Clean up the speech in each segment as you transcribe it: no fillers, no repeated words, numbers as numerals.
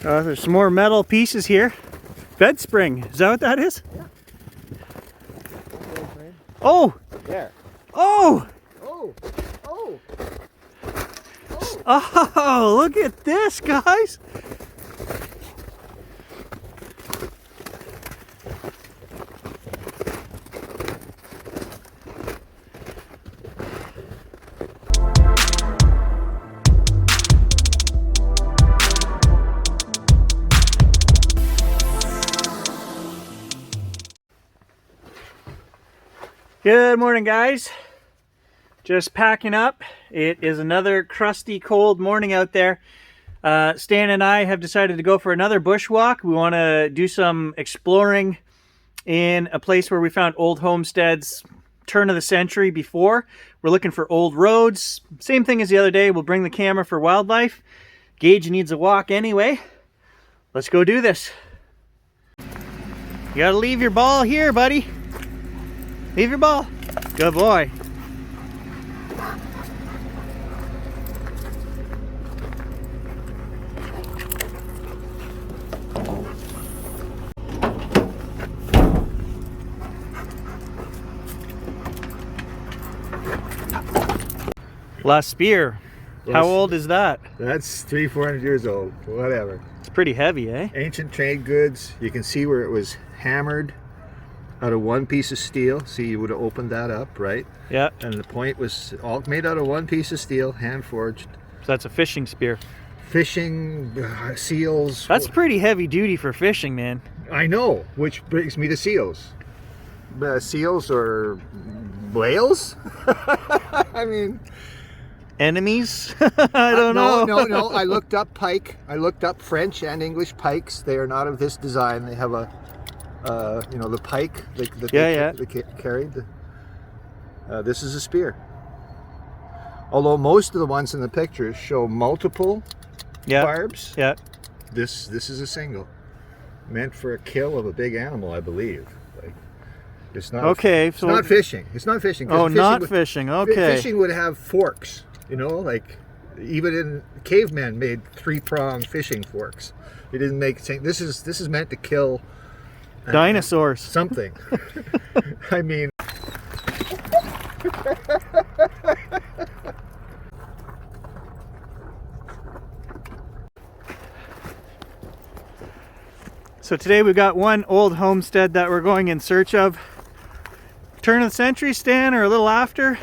There's some more metal pieces here. Bed spring, is that what that is? Yeah. Oh! There. Oh! Oh! Oh! Oh, look at this, guys! Good morning, guys. Just packing up. It is another crusty, cold morning out there. Stan and I have decided to go for another bushwalk. We want to do some exploring in a place where we found old homesteads turn of the century before. We're looking for old roads. Same thing as the other day. We'll bring the camera for wildlife. Gage needs a walk anyway. Let's go do this. You gotta leave your ball here, buddy. Leave your ball. Good boy. La Spear. How old is that? That's 300-400 years old. Whatever. It's pretty heavy, eh? Ancient trade goods. You can see where it was hammered out of one piece of steel. See, you would have opened that up, right? Yeah. And the point was all made out of one piece of steel, hand forged. So that's a fishing spear. Fishing, seals. That's pretty heavy duty for fishing, man. I know, which brings me to seals. Seals or whales? I mean... Enemies? I don't know. No. I looked up pike. I looked up French and English pikes. They are not of this design. They have a, you know, the pike that they carried. This is a spear. Although most of the ones in the pictures show multiple barbs. Yeah. This is a single, meant for a kill of a big animal, I believe. Like, it's not. Okay. It's not fishing. It's not fishing. Oh, not fishing. Okay. Fishing would have forks. You know, like even in cavemen made 3-prong fishing forks. They didn't make. This is meant to kill dinosaurs. Something. I mean. So today we've got one old homestead that we're going in search of. Turn of the century, Stan, or a little after?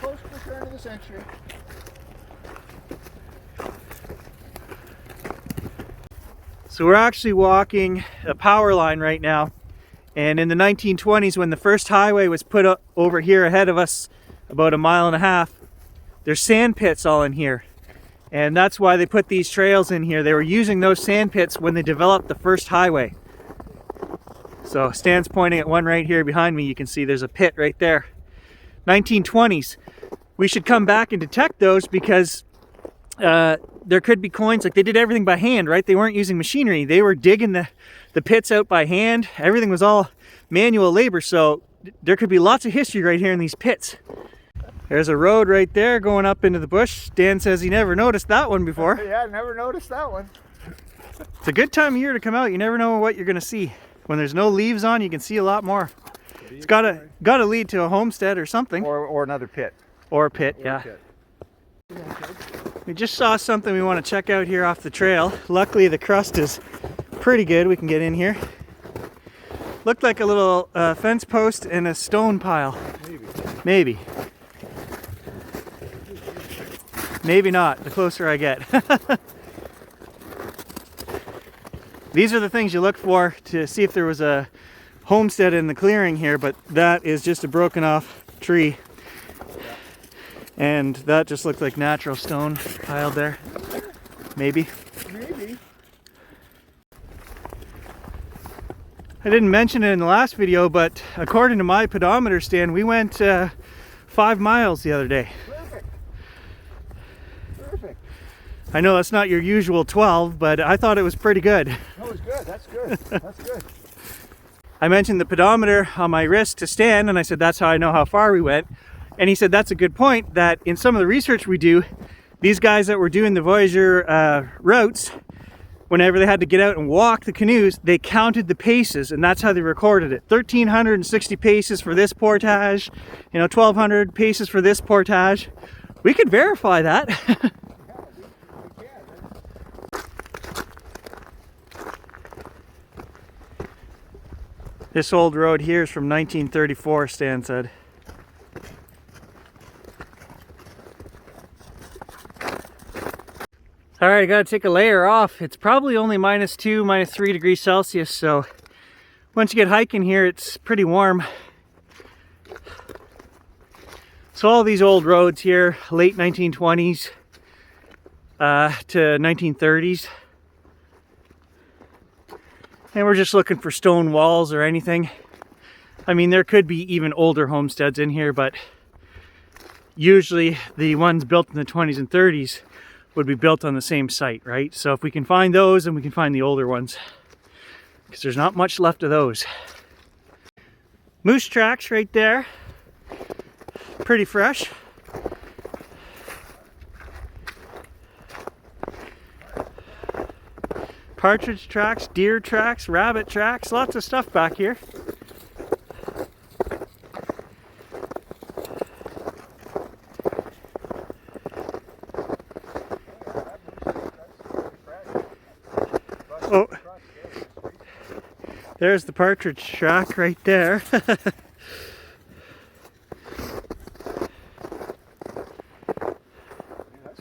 Post the turn of the century. So we're actually walking a power line right now. And in the 1920s, when the first highway was put up over here ahead of us, about 1.5 miles, there's sand pits all in here. And that's why they put these trails in here. They were using those sand pits when they developed the first highway. So Stan's pointing at one right here behind me. You can see there's a pit right there. 1920s. We should come back and detect those because there could be coins. Like, they did everything by hand, right? They weren't using machinery. They were digging the pits out by hand. Everything was all manual labor. So there could be lots of history right here in these pits. There's a road right there going up into the bush. Dan says he never noticed that one before. Yeah, I never noticed that one. It's a good time of year to come out. You never know what you're going to see. When there's no leaves on, you can see a lot more. It's got to lead to a homestead or something. Or another pit. Or a pit, yeah. We just saw something we want to check out here off the trail. Luckily, the crust is pretty good. We can get in here. Looked like a little fence post and a stone pile. Maybe. Maybe not, the closer I get. These are the things you look for to see if there was a homestead in the clearing here, but that is just a broken off tree. And that just looked like natural stone piled there. Maybe. I didn't mention it in the last video, but according to my pedometer stand, we went 5 miles the other day. Perfect. I know that's not your usual 12, but I thought it was pretty good. No, it was good. That's good. That's good. I mentioned the pedometer on my wrist to Stan, and I said that's how I know how far we went. And he said that's a good point, that in some of the research we do, these guys that were doing the Voyager routes, whenever they had to get out and walk the canoes, they counted the paces, and that's how they recorded it. 1,360 paces for this portage, you know, 1,200 paces for this portage. We could verify that. This old road here is from 1934, Stan said. All right, I gotta take a layer off. It's probably only -2, -3 degrees Celsius, so once you get hiking here, it's pretty warm. So all these old roads here, late 1920s to 1930s. And we're just looking for stone walls or anything. I mean, there could be even older homesteads in here, but usually the ones built in the 20s and 30s would be built on the same site, right? So if we can find those, then we can find the older ones, because there's not much left of those. Moose tracks right there. Pretty fresh. Partridge tracks, deer tracks, rabbit tracks, lots of stuff back here. Oh, there's the partridge track right there. That's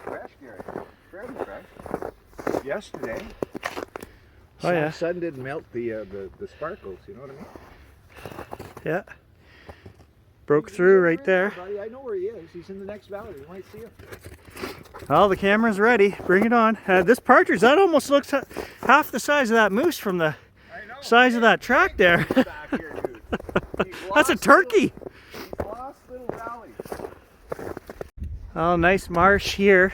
fresh, Gary. Fairly fresh. Yesterday. Oh yeah. Sun didn't melt the sparkles. You know what I mean? Yeah. Broke through right there. Buddy. I know where he is. He's in the next valley. You might see him. Well, the camera's ready. Bring it on. This partridge, that almost looks half the size of that moose from the size of that track there. That's a turkey. Lost little valley. Oh, nice marsh here.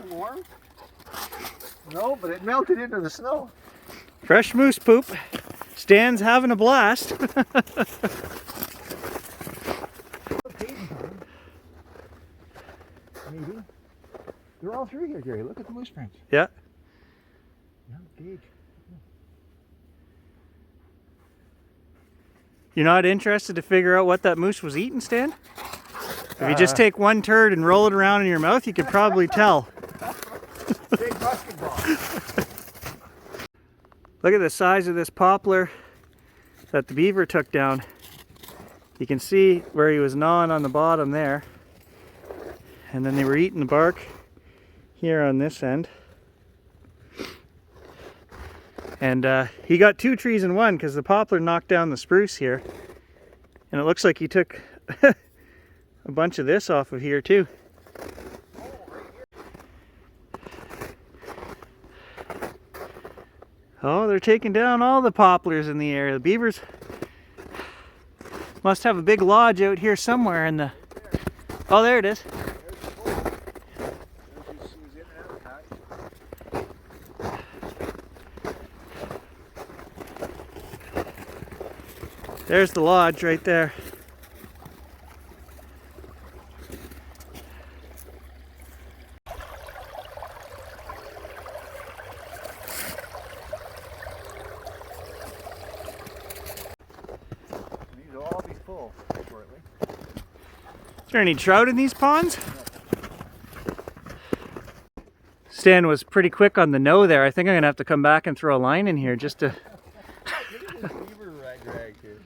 Warm? No, but it melted into the snow. Fresh moose poop. Stan's having a blast. Maybe. They're all through here, Gary. Look at the moose prints. Yeah. Yeah, gauge. You're not interested to figure out what that moose was eating, Stan? If you just take one turd and roll it around in your mouth, you could probably tell. Big basketball. Look at the size of this poplar that the beaver took down. You can see where he was gnawing on the bottom there. And then they were eating the bark here on this end. And he got 2 trees in one, because the poplar knocked down the spruce here. And it looks like he took a bunch of this off of here too. Oh, they're taking down all the poplars in the area. The beavers must have a big lodge out here somewhere in the... Oh, there it is. There's the lodge right there. These will all be full shortly. Is there any trout in these ponds? Stan was pretty quick on the no there. I think I'm gonna have to come back and throw a line in here just to... Look at this beaver rag here.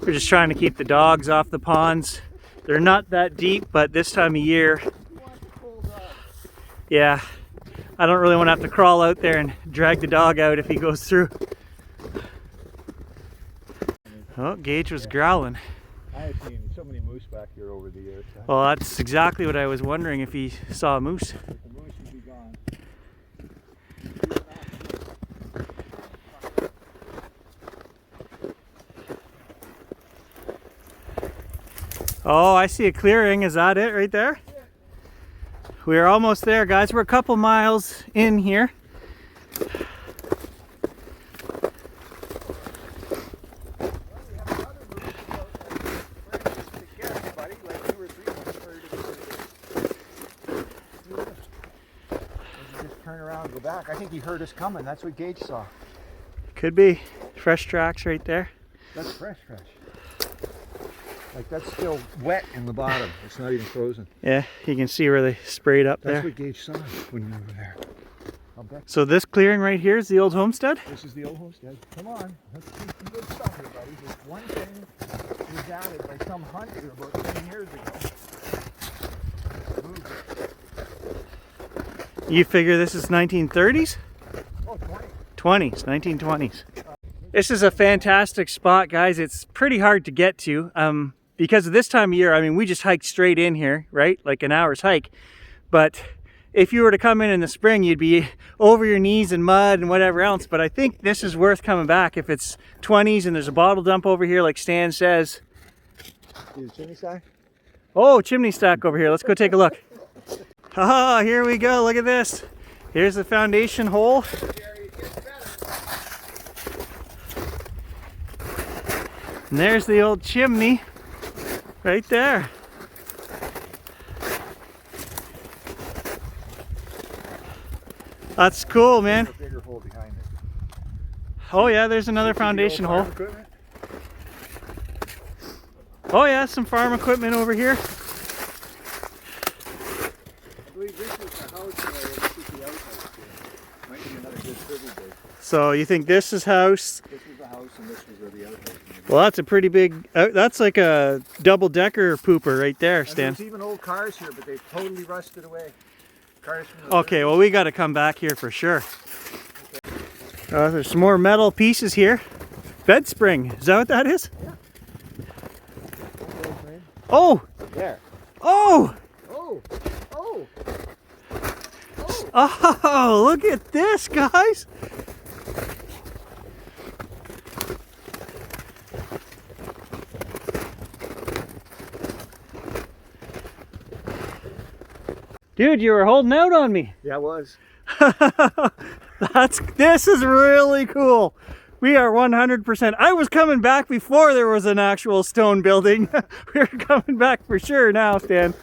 We're just trying to keep the dogs off the ponds. They're not that deep, but this time of year, yeah, I don't really want to have to crawl out there and drag the dog out if he goes through. Oh, Gage was growling. I have seen so many moose back here over the years. Well, that's exactly what I was wondering, if he saw a moose. The moose would be gone. Oh, I see a clearing. Is that it right there? We're almost there, guys. We're a couple miles in here. Turn around, go back. I think he heard us coming. That's what Gage saw. Could be. Fresh tracks right there. That's fresh. Like that's still wet in the bottom. It's not even frozen. Yeah, you can see where they sprayed up there. That's what Gage saw when we were there. So this clearing right here is the old homestead? This is the old homestead. Come on, let's see some good stuff here, buddy. There's one thing was added by some hunter about 10 years ago. You figure this is 1930s? Oh, 20s, 1920s. This is a fantastic spot, guys. It's pretty hard to get to because of this time of year. I mean, we just hiked straight in here, right? Like an hour's hike. But if you were to come in the spring, you'd be over your knees in mud and whatever else. But I think this is worth coming back if it's 20s and there's a bottle dump over here, like Stan says. See the chimney stack? Oh, chimney stack over here. Let's go take a look. Ah, here we go. Look at this. Here's the foundation hole. And there's the old chimney right there. That's cool, man. There's a bigger hole behind it. Oh yeah, there's another foundation hole. Oh yeah, some farm equipment over here. I believe this is the house and this is the outhouse here. Might be another good trivia day. So you think this is house? This was the house and this was where the outhouse. Well, that's a pretty big, that's like a double-decker pooper right there, Stan. And there's even old cars here, but they've totally rusted away. Cars from Okay, well we got to come back here for sure. Okay. There's some more metal pieces here. Bed spring, is that what that is? Yeah. Oh! There. Oh! Oh! Oh! Oh, look at this, guys! Dude, you were holding out on me. Yeah, it was. This is really cool. We are 100%. I was coming back before there was an actual stone building. We're coming back for sure now, Stan.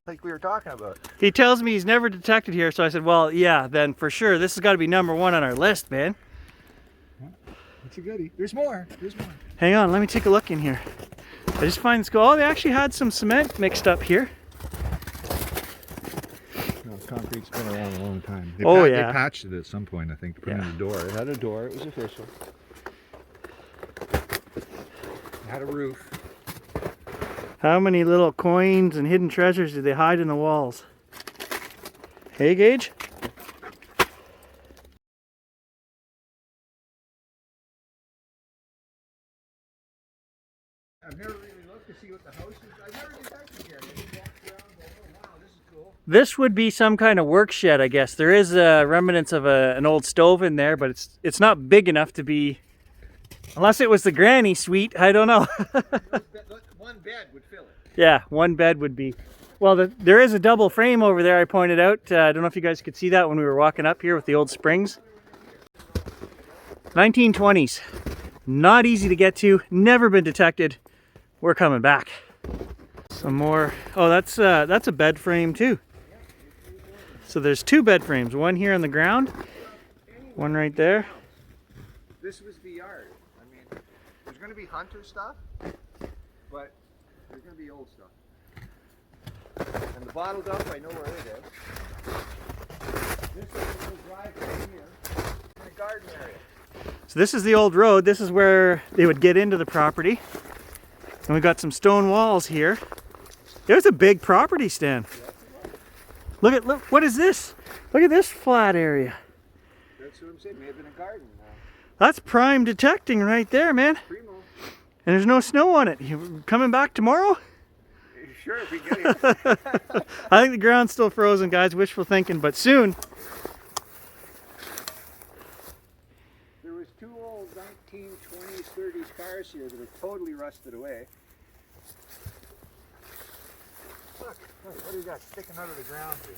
Like we were talking about. He tells me he's never detected here, so I said, well, yeah, then for sure. This has got to be #1 on our list, man. It's a goodie. There's more. There's more. Hang on, let me take a look in here. I just find this cool. Oh, they actually had some cement mixed up here. No, concrete's been around a long time. They yeah. They patched it at some point, I think, to put in a door. It had a door. It was official. It had a roof. How many little coins and hidden treasures did they hide in the walls? Hey, Gage? I've never really looked to see what the house is. I've never detected here. I just walked around and go, oh wow, this is cool. This would be some kind of work shed, I guess. There is remnants of an old stove in there, but it's not big enough to be, unless it was the granny suite. I don't know. One bed would fill it. Yeah, one bed would be. Well, there is a double frame over there I pointed out. I don't know if you guys could see that when we were walking up here with the old springs. 1920s. Not easy to get to. Never been detected. We're coming back. Some more. Oh, that's a bed frame too. So there's 2 bed frames. One here on the ground. One right there. This was the yard. I mean, there's going to be hunter stuff, but there's going to be old stuff. And the bottle dump, I know where it is. This is a little driveway here in the garden area. So this is the old road. This is where they would get into the property. And we got some stone walls here. There's a big property, Stan. Look, what is this? Look at this flat area. That's what I'm saying. May have been a garden. That's prime detecting right there, man. Primo. And there's no snow on it. You coming back tomorrow? Sure, if we get it. I think the ground's still frozen, guys. Wishful thinking, but soon. There was 2 old 1920 20s, 30s cars here that are totally rusted away. Look, what do you got sticking out of the ground here?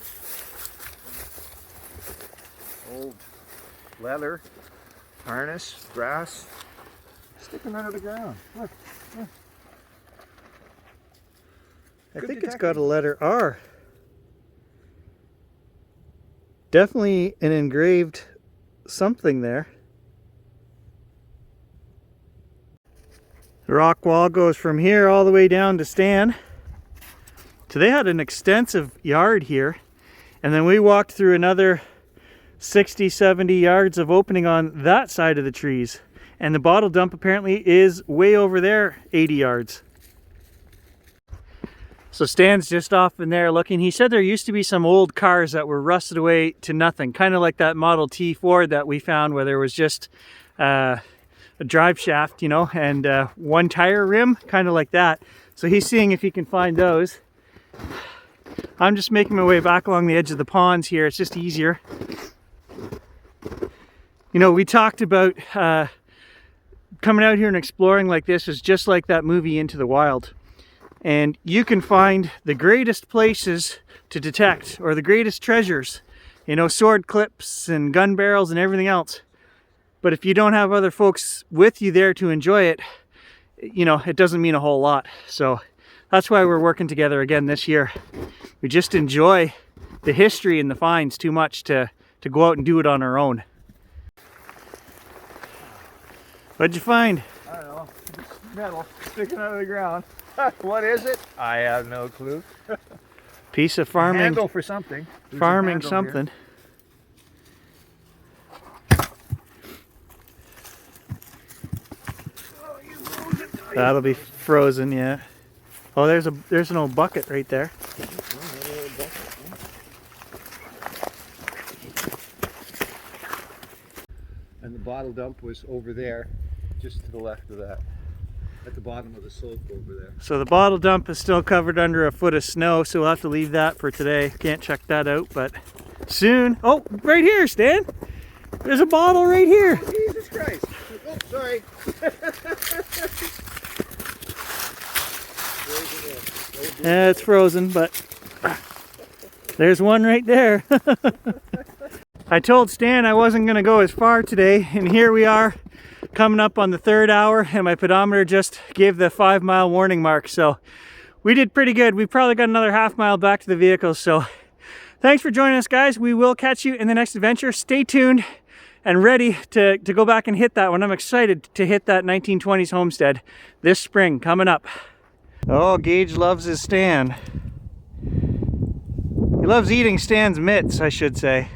Old leather, harness, brass, sticking out of the ground. Look. Look. I think it's got a letter R. Definitely an engraved something there. The rock wall goes from here all the way down to Stan. So they had an extensive yard here. And then we walked through another 60, 70 yards of opening on that side of the trees. And the bottle dump apparently is way over there, 80 yards. So Stan's just off in there looking. He said there used to be some old cars that were rusted away to nothing. Kind of like that Model T Ford that we found where there was just a drive shaft, you know, and one tire rim, kind of like that. So he's seeing if he can find those. I'm just making my way back along the edge of the ponds here. It's just easier. You know, we talked about coming out here and exploring like this is just like that movie Into the Wild. And you can find the greatest places to detect, or the greatest treasures, you know, sword clips and gun barrels and everything else. But if you don't have other folks with you there to enjoy it, you know, it doesn't mean a whole lot. So that's why we're working together again this year. We just enjoy the history and the finds too much to go out and do it on our own. What'd you find? I don't know. Metal sticking out of the ground. What is it? I have no clue. Piece of farming. Handle for something. There's farming something. That'll be frozen, yeah. Oh, there's an old bucket right there. And the bottle dump was over there, just to the left of that. At the bottom of the slope over there. So the bottle dump is still covered under a foot of snow, so we'll have to leave that for today. Can't check that out, but soon. Oh, right here, Stan. There's a bottle right here. Oh, Jesus Christ. Oh, sorry. Yeah, it's frozen, but there's one right there. I told Stan I wasn't going to go as far today, and here we are coming up on the 3rd hour, and my pedometer just gave the 5-mile warning mark. So we did pretty good. We probably got another half mile back to the vehicle. So thanks for joining us, guys. We will catch you in the next adventure. Stay tuned and ready to go back and hit that one. I'm excited to hit that 1920s Homestead this spring coming up. Oh, Gage loves his Stan. He loves eating Stan's mitts, I should say.